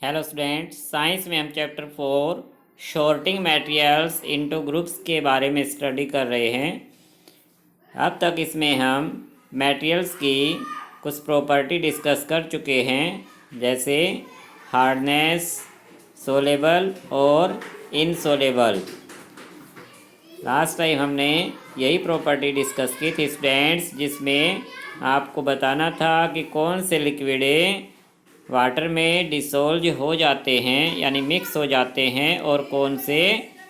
Hello students, science में हम chapter 4 sorting materials into groups के बारे में स्टडी कर रहे हैं। अब तक इसमें हम मटेरियल्स की कुछ प्रॉपर्टी डिस्कस कर चुके हैं, जैसे हार्डनेस, सोलेबल और इनसोलेबल। लास्ट टाइम हमने यही प्रॉपर्टी डिस्कस की थी स्टूडेंट्स, जिसमें आपको बताना था कि कौन से लिक्विड वाटर में डिसोल्व हो जाते हैं यानी मिक्स हो जाते हैं और कौन से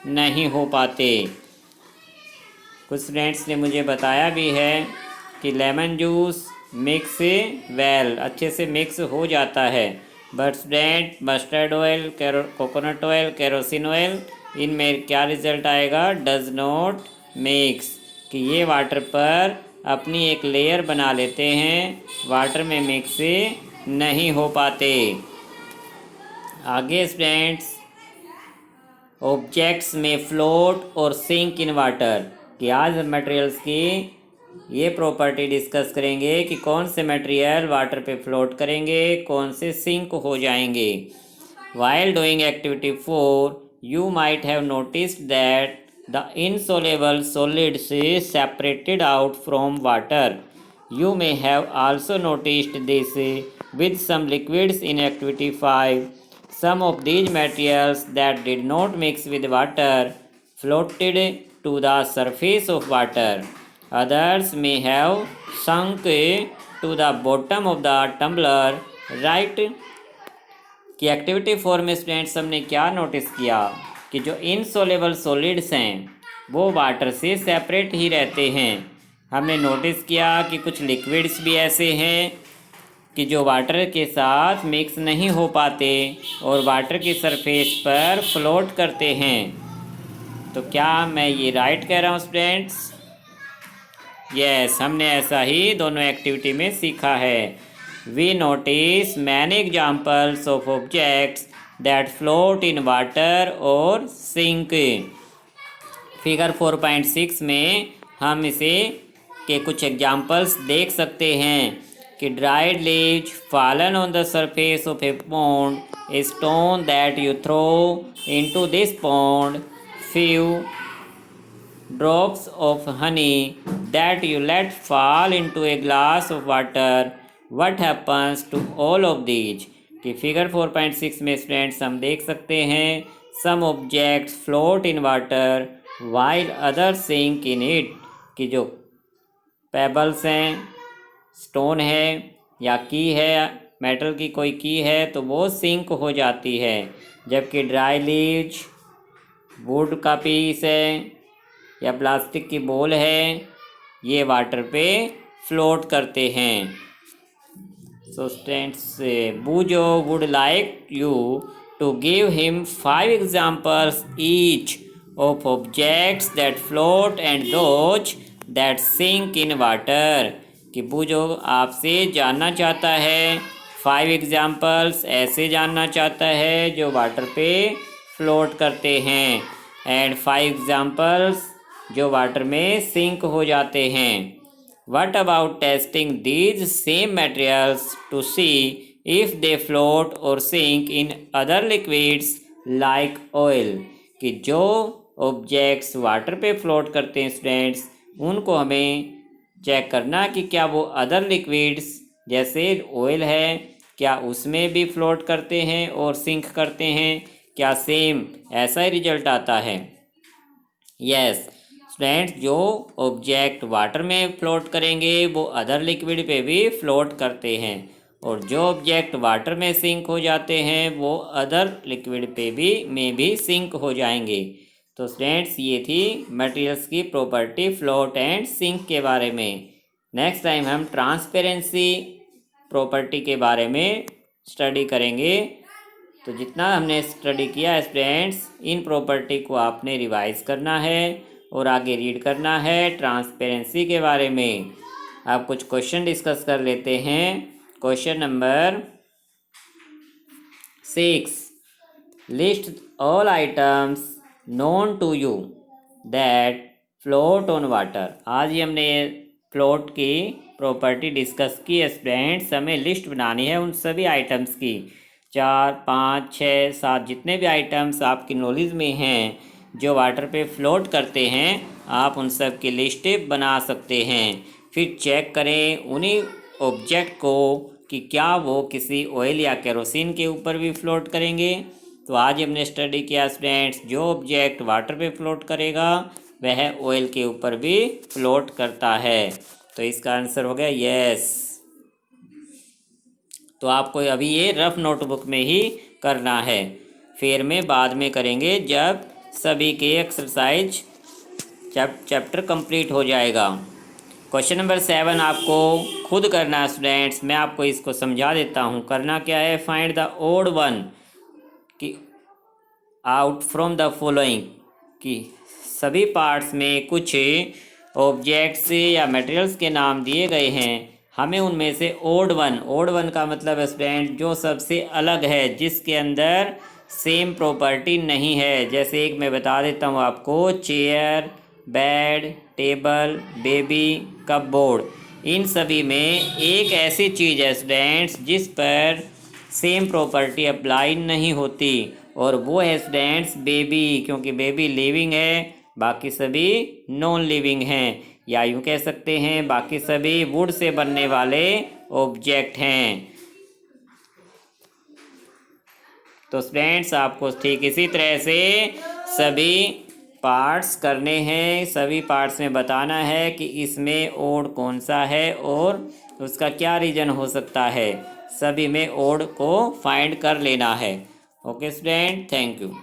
नहीं हो पाते। कुछ स्टूडेंट्स ने मुझे बताया भी है कि लेमन जूस मिक्स वेल, अच्छे से मिक्स हो जाता है, but student mustard oil, coconut oil, kerosene oil, इनमें क्या रिजल्ट आएगा? डज नॉट मिक्स, कि ये वाटर पर अपनी एक लेयर बना लेते हैं, वाटर में मिक्स नहीं हो पाते। आगे स्टूडेंट्स, ऑब्जेक्ट्स में फ्लोट और सिंक इन वाटर, कि आज हम मटेरियल्स की ये प्रॉपर्टी डिस्कस करेंगे कि कौन से मटेरियल वाटर पे फ्लोट करेंगे, कौन से सिंक हो जाएंगे। While doing activity 4 you might have noticed that the insoluble solids is separated out from water. You may have also noticed this with some liquids in activity 5. Some of these materials that did not mix with water floated to the surface of water. Others may have sunk to the bottom of the tumbler. Right? कि activity 4 में students हमने क्या notice किया कि जो insoluble solids हैं वो water से सेपरेट ही रहते हैं। हमने नोटिस किया कि कुछ लिक्विड्स भी ऐसे हैं कि जो वाटर के साथ मिक्स नहीं हो पाते और वाटर की सरफेस पर फ्लोट करते हैं। तो क्या मैं ये राइट कह रहा हूँ स्टूडेंट्स? यस, हमने ऐसा ही दोनों एक्टिविटी में सीखा है। We notice many examples of objects that float in water or sink. Figure 4.6 में हम इसे के कुछ एग्जाम्पल्स देख सकते हैं कि dried leaves fallen on the surface of a pond, a stone that you throw into this pond, few drops of honey that you let fall into a glass of water. What happens to all of these? कि figure 4.6 में students हम देख सकते हैं some objects float in water while other sink in it, कि जो pebbles हैं, stone है या की है, मेटल की कोई की है तो वो सिंक हो जाती है, जबकि ड्राई लीव्स, वुड का पीस है या प्लास्टिक की बॉल है, ये वाटर पे फ्लोट करते हैं। सो स्टूडेंट्स, बूजो would like you to give him 5 examples each of objects that float and those that sink in water, कि बूजो आपसे जानना चाहता है 5 एग्जाम्पल्स ऐसे जानना चाहता है जो वाटर पे फ्लोट करते हैं एंड 5 एग्जाम्पल्स जो वाटर में सिंक हो जाते हैं। What about testing these same materials to see if they float or sink in other liquids like oil, कि जो ऑब्जेक्ट्स वाटर पे फ्लोट करते हैं स्टूडेंट्स, उनको हमें चेक करना कि क्या वो अदर लिक्विड्स जैसे ऑयल है क्या उसमें भी फ्लोट करते हैं और सिंक करते हैं, क्या सेम ऐसा ही रिजल्ट आता है। यस स्टूडेंट्स, जो ऑब्जेक्ट वाटर में फ्लोट करेंगे वो अदर लिक्विड पे भी फ्लोट करते हैं और जो ऑब्जेक्ट वाटर में सिंक हो जाते हैं वो अदर लिक्विड पे भी सिंक हो जाएंगे। तो स्टूडेंट्स, ये थी मटेरियल्स की प्रॉपर्टी फ्लोट एंड सिंक के बारे में। नेक्स्ट टाइम हम ट्रांसपेरेंसी प्रॉपर्टी के बारे में स्टडी करेंगे। तो जितना हमने स्टडी किया स्टूडेंट्स, इन प्रॉपर्टी को आपने रिवाइज करना है और आगे रीड करना है ट्रांसपेरेंसी के बारे में। अब कुछ क्वेश्चन डिस्कस कर लेते हैं। Question number 6, list all items known to you that float on water. आज ही हमने फ्लोट की प्रॉपर्टी डिस्कस की स्टूडेंट्स, हमें लिस्ट बनानी है उन सभी आइटम्स की 4, 5, 6, 7 जितने भी आइटम्स आपकी नॉलेज में हैं जो वाटर पे फ्लोट करते हैं, आप उन सब की लिस्ट बना सकते हैं। फिर चेक करें उन्हीं ऑब्जेक्ट को कि क्या वो किसी ऑयल या केरोसिन के ऊपर भी फ्लोट करेंगे। तो आज हमने स्टडी किया स्टूडेंट्स, जो ऑब्जेक्ट वाटर पे फ्लोट करेगा वह ऑयल के ऊपर भी फ्लोट करता है। तो इसका आंसर हो गया यस। तो आपको अभी ये रफ नोटबुक में ही करना है, फिर में बाद में करेंगे जब सभी के एक्सरसाइज चैप्टर कंप्लीट हो जाएगा। क्वेश्चन नंबर 7 आपको खुद करना है स्टूडेंट्स, मैं आपको इसको समझा देता हूँ। करना क्या है, फाइंड द ओड वन कि आउट फ्रॉम द फॉलोइंग, कि सभी पार्ट्स में कुछ ऑब्जेक्ट्स या मटेरियल्स के नाम दिए गए हैं, हमें उनमें से ओड वन का मतलब स्टूडेंट जो सबसे अलग है, जिसके अंदर सेम प्रॉपर्टी नहीं है। जैसे एक मैं बता देता हूँ आपको, chair, bed, table, baby, cupboard, इन सभी में एक ऐसी चीज़ है स्टूडेंट्स जिस पर सेम प्रॉपर्टी अप्लाई नहीं होती, और वो है स्टूडेंट्स बेबी, क्योंकि बेबी लिविंग है, बाकी सभी नॉन लिविंग हैं, या यूँ कह सकते हैं बाकी सभी वुड से बनने वाले ऑब्जेक्ट हैं। तो स्टूडेंट्स आपको ठीक इसी तरह से सभी पार्ट्स करने हैं, सभी पार्ट्स में बताना है कि इसमें ओड कौन सा है और उसका क्या रीज़न हो सकता है। सभी में ओड को फाइंड कर लेना है। Okay student, thank you.